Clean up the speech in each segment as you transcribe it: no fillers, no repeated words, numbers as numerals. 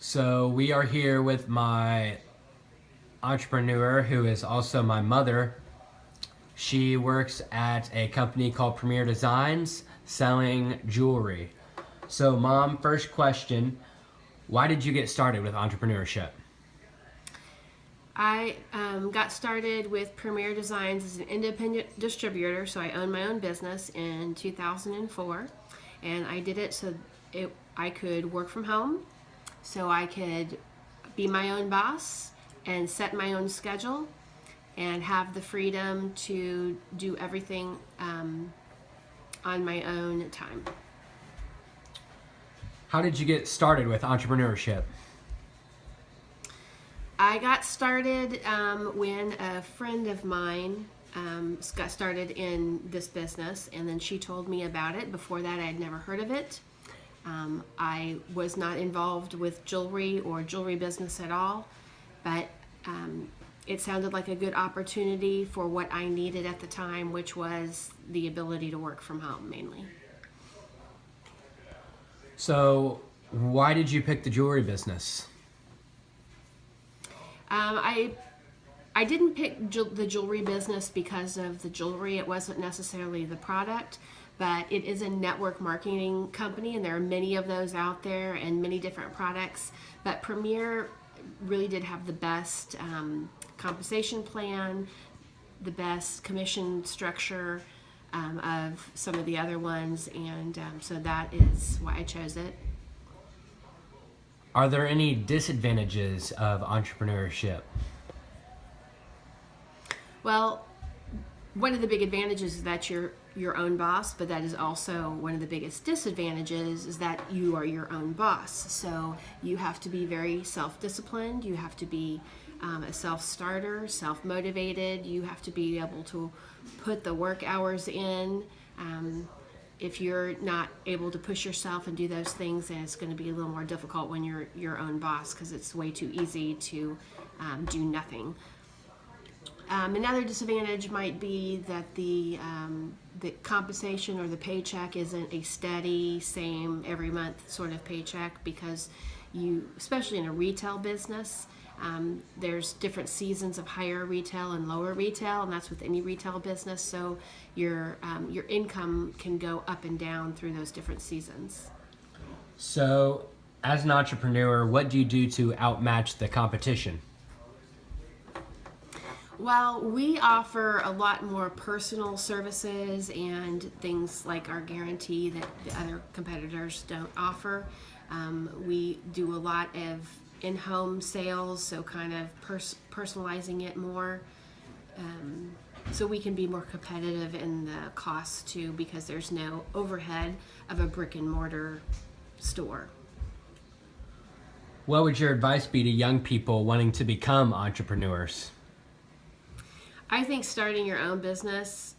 So we are here with my entrepreneur who is also my mother. She works at a company called Premier Designs selling jewelry. So Mom, first question, why did you get started with entrepreneurship? I got started with Premier Designs as an independent distributor, so I owned my own business in 2004, and I did it so I could work from home, so I could be my own boss and set my own schedule and have the freedom to do everything on my own time. How did you get started with entrepreneurship? I got started when a friend of mine got started in this business, and then she told me about it. Before that, I had never heard of it. I was not involved with jewelry or jewelry business at all, but it sounded like a good opportunity for what I needed at the time, which was the ability to work from home mainly. So why did you pick the jewelry business? I didn't pick the jewelry business because of the jewelry. It wasn't necessarily the product, but it is a network marketing company, and there are many of those out there and many different products. But Premier really did have the best compensation plan, the best commission structure of some of the other ones, and so that is why I chose it. Are there any disadvantages of entrepreneurship? Well, one of the big advantages is that you're your own boss, but that is also one of the biggest disadvantages is that you are your own boss. So you have to be very self-disciplined. You have to be a self-starter, self-motivated. You have to be able to put the work hours in. If you're not able to push yourself and do those things, then it's going to be a little more difficult when you're your own boss because it's way too easy to do nothing. Another disadvantage might be that the compensation or the paycheck isn't a steady, same every month sort of paycheck because you, especially in a retail business, there's different seasons of higher retail and lower retail, and that's with any retail business. So your income can go up and down through those different seasons. So as an entrepreneur, what do you do to outmatch the competition? Well, we offer a lot more personal services and things like our guarantee that the other competitors don't offer. We do a lot of in-home sales, so kind of personalizing it more. So we can be more competitive in the cost too because there's no overhead of a brick and mortar store. What would your advice be to young people wanting to become entrepreneurs? I think starting your own business,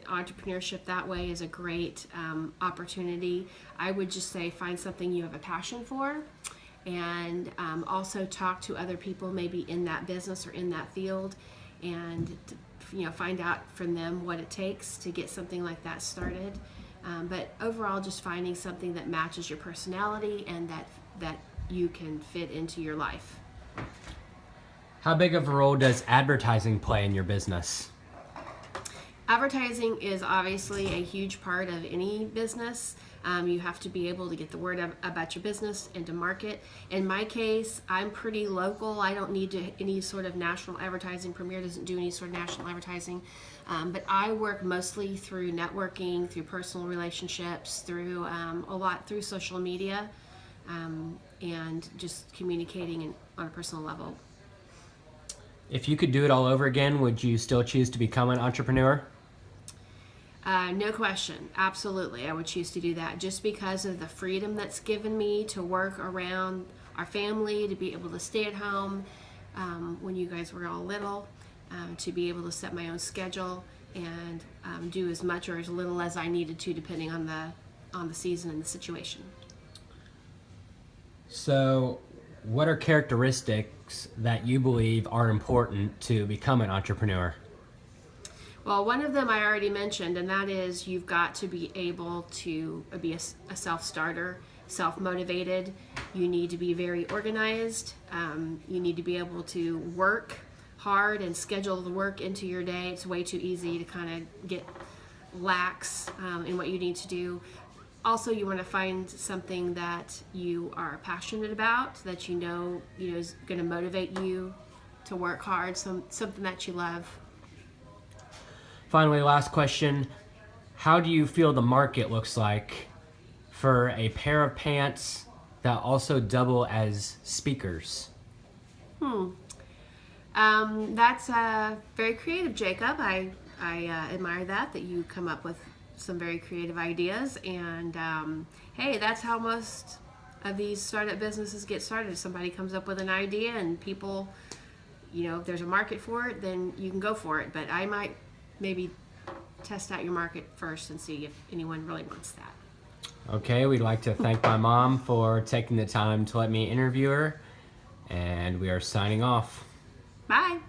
entrepreneurship that way is a great opportunity. I would just say find something you have a passion for and also talk to other people maybe in that business or in that field and find out from them what it takes to get something like that started. But overall, just finding something that matches your personality and that you can fit into your life. How big of a role does advertising play in your business? Advertising is obviously a huge part of any business. You have to be able to get the word about your business and to market. In my case, I'm pretty local. I don't need any sort of national advertising. Premier doesn't do any sort of national advertising. But I work mostly through networking, through personal relationships, through a lot through social media, and just communicating on a personal level. If you could do it all over again, would you still choose to become an entrepreneur? No question. Absolutely. I would choose to do that just because of the freedom that's given me to work around our family, to be able to stay at home when you guys were all little, to be able to set my own schedule and do as much or as little as I needed to depending on the season and the situation. So what are characteristics that you believe are important to become an entrepreneur? Well, one of them I already mentioned, and that is you've got to be able to be a self-starter self-motivated. You need to be very organized. You need to be able to work hard and schedule the work into your day. It's way too easy to kind of get lax in what you need to do. Also, you want to find something that you are passionate about, that you know is going to motivate you to work hard, something that you love. Finally, last question. How do you feel the market looks like for a pair of pants that also double as speakers? That's very creative, Jacob. I admire that you come up with some very creative ideas. And hey, that's how most of these startup businesses get started. Somebody comes up with an idea, and people, if there's a market for it, then you can go for it. But I might maybe test out your market first and see if anyone really wants that. Okay, we'd like to thank my mom for taking the time to let me interview her, and we are signing off. Bye.